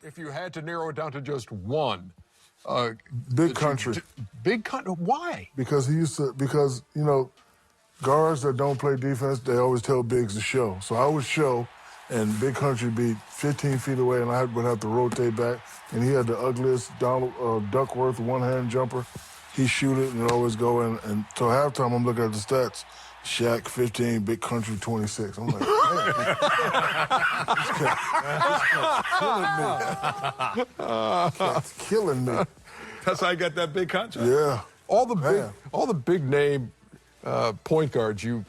If you had to narrow it down to just one. Big country. Big country? Why? Because you know, guards that don't play defense, they always tell bigs to show. So I would show, and Big Country be 15 feet away, and I would have to rotate back. And he had the ugliest Duckworth one-hand jumper. He shoot it and it always go in. And till halftime, I'm looking at the stats. Shaq 15, Big Country 26. I'm like, man, this cat's killing me. That's how I got that big contract. Yeah. All the big name point guards you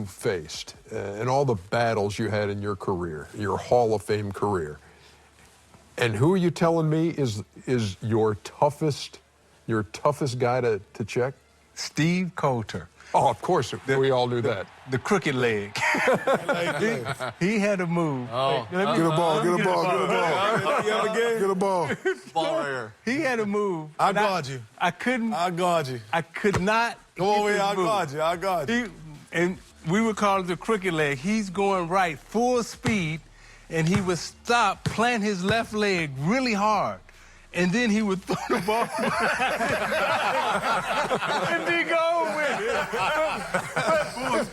faced, and all the battles you had in your career, your Hall of Fame career. And who are you telling me is your toughest guy to check? Steve Coulter. Oh, of course, we all knew that. The crooked leg. he had a move. Oh. Get a ball. Get a ball. Ball right here. He had a move. I guard you. I couldn't. I guard you. I could not. Come over here. I guard you. And we would call it the crooked leg. He's going right, full speed, and he would stop, plant his left leg really hard. And then he would throw the ball and then go with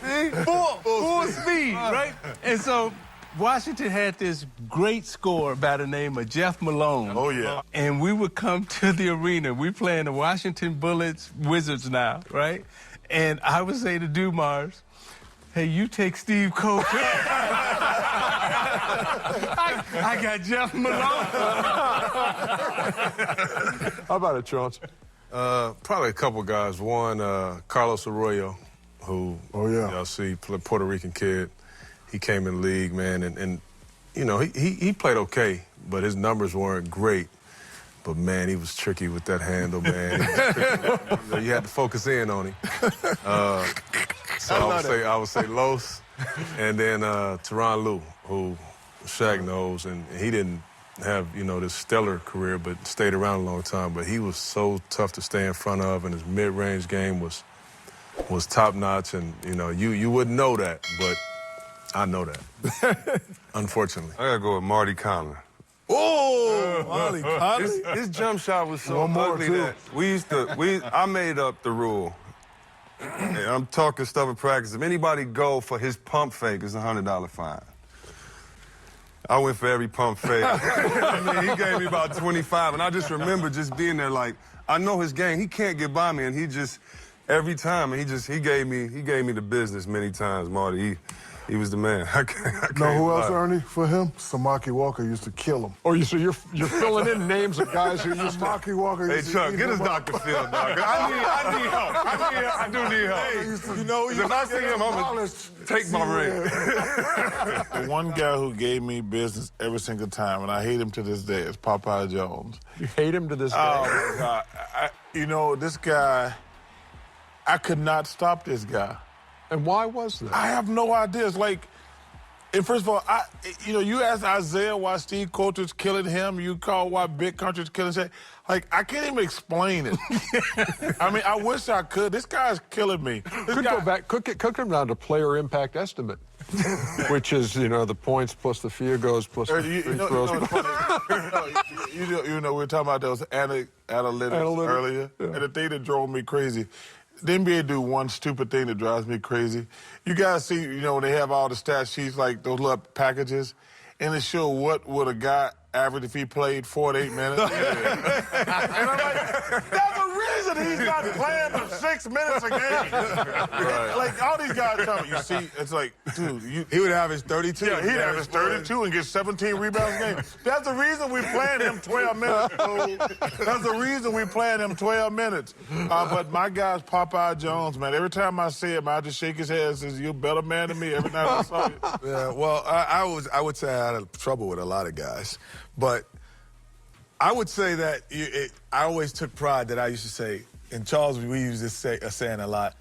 it. Full speed, right? And so Washington had this great scorer by the name of Jeff Malone. Oh, yeah. And we would come to the arena. We playing the Washington Bullets Wizards now, right? And I would say to Dumars, hey, you take Steve Coulter. I got Jeff Malone. How about it, Chauncey? Probably a couple guys. One, Carlos Arroyo, who y'all see, Puerto Rican kid. He came in the league, man, and you know, he played okay, but his numbers weren't great. But, man, he was tricky with that handle, man. You had to focus in on him. So I would say Los, and then Tyronn Lue, who Shaq knows, and he didn't have, you know, this stellar career, but stayed around a long time. But he was so tough to stay in front of, and his mid-range game was top-notch. And, you know, you wouldn't know that, but I know that, unfortunately. I got to go with Marty Conlon. Oh, Marty Conley. His jump shot was so ugly that I made up the rule. And I'm talking stuff in practice. If anybody go for his pump fake, it's a $100 fine. I went for every pump fake. I mean, he gave me about 25, and I just remember just being there like, I know his game. He can't get by me, and he just, every time, he gave me the business many times, Marty. He was the man. I know who else, Ernie, for him? Samaki Walker used to kill him. Oh, so you're filling in names of guys who used to... Samaki Walker used to... Hey, Chuck, get us Dr. Phil, Dr. I need help. I do need help. Hey, you know, if I see him, I'm going to take my ring. The one guy who gave me business every single time, and I hate him to this day, is Popeye Jones. You hate him to this day? Oh, my God. You know, this guy, I could not stop this guy. And why was that? I have no idea. It's like, and first of all, you ask Isaiah why Steve Coulter's killing him. You call why Big Country's killing him. Like, I can't even explain it. I mean, I wish I could. This guy's killing me. Go back, cook him down to player impact estimate, which is, you know, the points plus the field goals plus the free throws. We were talking about those analytics earlier, and the thing that drove me crazy. The NBA do one stupid thing that drives me crazy. You guys see, you know, when they have all the stat sheets, like those little packages, and it show what would a guy average if he played 4 to 8 minutes. And I'm like, there's a reason he's not playing for 6 minutes a game. Right. Like, all these guys tell me, you see, it's like, dude, he would average 32. Yeah, he'd average 32 and get 17 rebounds a game. That's the reason we playing him 12 minutes, dude. That's the reason we playing him 12 minutes. But my guy's Popeye Jones, man. Every time I see him, I just shake his head and says, you're a better man than me every time I saw you. Yeah, well, I would say I had trouble with a lot of guys. But I would say that I always took pride that I used to say, and Charles, we used this saying a lot,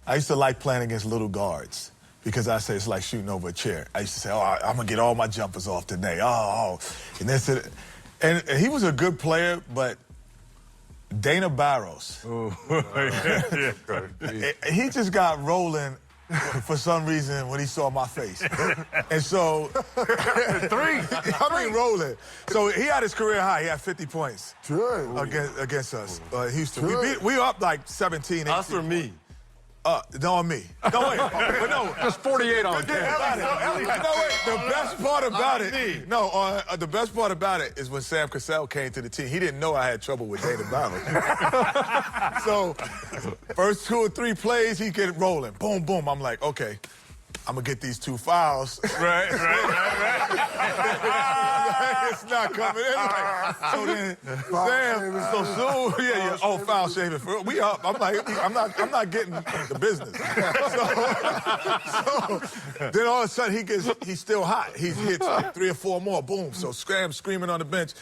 I used to like playing against little guards because I say it's like shooting over a chair. I used to say, I'm going to get all my jumpers off today. And he was a good player, but Dana Barros, he just got rolling for some reason when he saw my face. And so, 3. I mean, rolling. So he had his career high. He had 50 points against us, Houston. We were up like 17, 18. Us or me? No, on me. No, wait. But no. Just 48 on No, wait. The best part about it. No, the best part about it is when Sam Cassell came to the team. He didn't know I had trouble with Dana Barros. So, first 2 or 3 plays, he get rolling. Boom, boom. I'm like, okay, I'm gonna get these 2 fouls. Right. It's not coming in. So then, Sam, so soon, oh, foul shaving. We up. I'm like, I'm not getting the business. So then all of a sudden he's still hot. He hits like 3 or 4 more. Boom. So Scram screaming on the bench.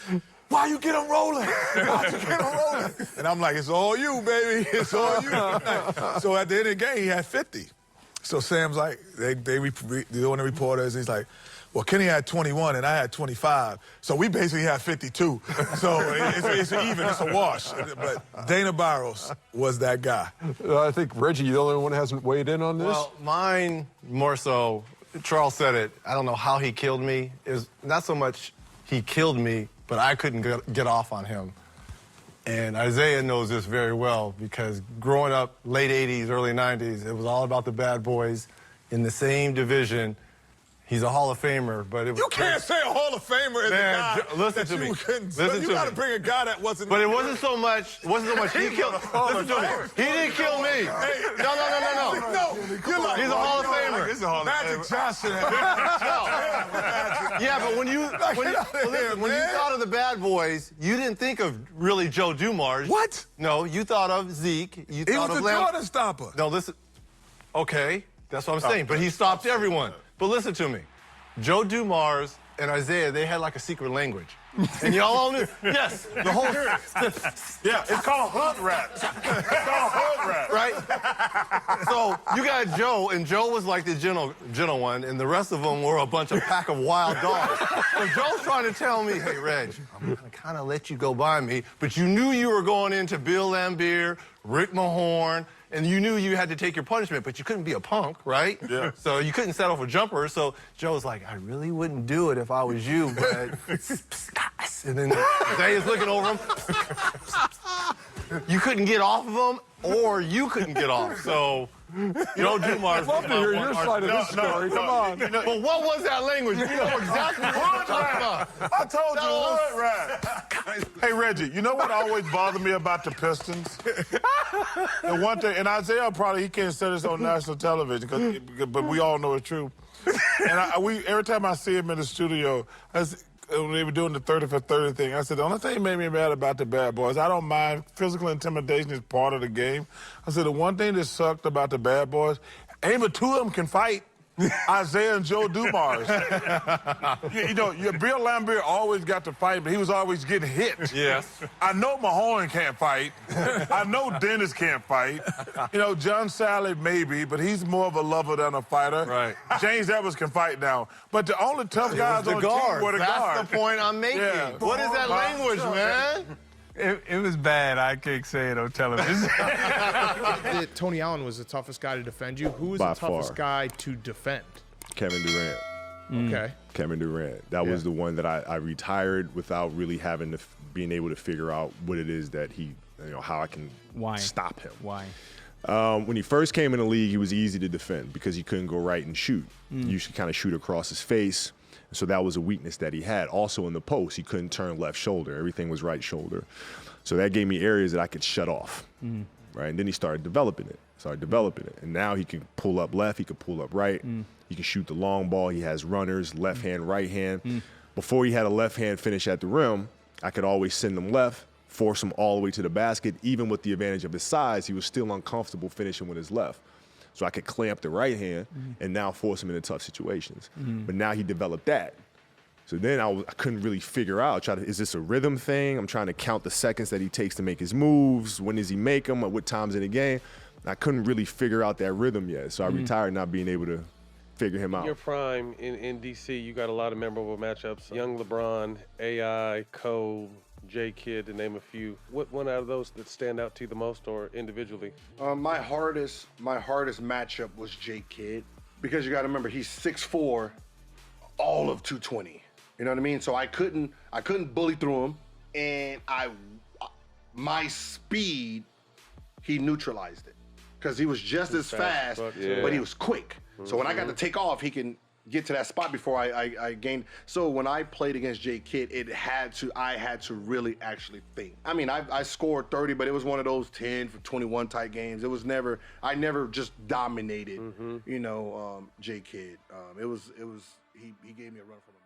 Why you get him rolling? Why'd you get him rolling? And I'm like, it's all you, baby. It's all you. So at the end of the game, he had 50. So Sam's like, they're doing the reporters. He's like, well, Kenny had 21 and I had 25. So we basically had 52. So it's even, it's a wash. But Dana Barros was that guy. I think, Reggie, you're the only one who hasn't weighed in on this? Well, mine more so, Charles said it, I don't know how he killed me. It was not so much he killed me, but I couldn't get off on him. And Isaiah knows this very well because growing up late 80s, early 90s, it was all about the bad boys in the same division. He's a Hall of Famer, but it was... You can't say a Hall of Famer is a guy listen to me. You got to bring a guy that wasn't... But it wasn't so much he killed... Listen to me. He didn't kill me. Hey, No. You're like, He's a Hall of Famer. Magic Johnson. Yeah, but when you thought of the bad boys, you didn't think of really Joe Dumars. What? No, you thought of Zeke. You He thought was of the Jordan stopper. No, listen. Okay, that's what I'm saying. But he stopped everyone. But listen to me. Joe Dumars and Isaiah, they had like a secret language. And y'all all knew. Yes, the whole... Yeah, it's called hood rap. It's called hood rap. Right? So you got Joe, and Joe was like the gentle one, and the rest of them were a bunch of pack of wild dogs. So Joe's trying to tell me, hey, Reg, I'm going to kind of let you go by me, but you knew you were going into Bill Laimbeer, Rick Mahorn, and you knew you had to take your punishment, but you couldn't be a punk, right? Yeah. So you couldn't settle for jumpers. So Joe's like, I really wouldn't do it if I was you, but... And then Isaiah's looking over him. You couldn't get off of him, or you couldn't get off. So, Joe Dumars... I'd love to hear your side of this story. Come on. But what was that language? You know exactly what I'm talking about. I told you, hood rap. Hey, Reggie, you know what always bothered me about the Pistons? The one thing, and Isaiah probably, he can't say this on national television, but we all know it's true. And every time I see him in the studio, when they were doing the 30 for 30 thing, I said, the only thing that made me mad about the bad boys, I don't mind. Physical intimidation is part of the game. I said, the one thing that sucked about the bad boys, ain't but 2 of them can fight. Isaiah and Joe Dumars. Bill Laimbeer always got to fight, but he was always getting hit. Yes. I know Mahorn can't fight. I know Dennis can't fight. John Sally maybe, but he's more of a lover than a fighter. Right. James Evans can fight now. But the only tough guys on the team were the guards. That's the point I'm making. Yeah. What is that language, man? It was bad. I can't say it on television. Tony Allen was the toughest guy to defend you. Who was By the toughest far. guy to defend? Kevin Durant. Okay. Kevin Durant. That was the one that I retired without really having being able to figure out what it is that how I can stop him. Why? When he first came in the league, he was easy to defend because he couldn't go right and shoot. You should kind of shoot across his face. So that was a weakness that he had. Also in the post, he couldn't turn left shoulder. Everything was right shoulder. So that gave me areas that I could shut off, right? And then he started developing it. And now he can pull up left, he can pull up right. He can shoot the long ball. He has runners, left hand, right hand. Before he had a left hand finish at the rim, I could always send him left, force him all the way to the basket. Even with the advantage of his size, he was still uncomfortable finishing with his left. So I could clamp the right hand and now force him into tough situations. But now he developed that. So then I couldn't really figure out, is this a rhythm thing? I'm trying to count the seconds that he takes to make his moves. When does he make them? At what times in the game? I couldn't really figure out that rhythm yet. So I retired not being able to figure him out. In your prime in D.C., you got a lot of memorable matchups. Young LeBron, AI, Cole, J Kidd, to name a few. What one out of those that stand out to you the most, or individually? My hardest matchup was J Kidd, because you got to remember he's 6'4", all of 220. You know what I mean? So I couldn't bully through him, and my speed, he neutralized it, because he was just as fast, but he was quick. So when I got to take off, he can get to that spot before I gained. So when I played against J Kidd, I had to really actually think. I mean, I scored 30, but it was one of those 10 for 21 type games. It was never, I never just dominated, you know, J Kidd. He gave me a run for my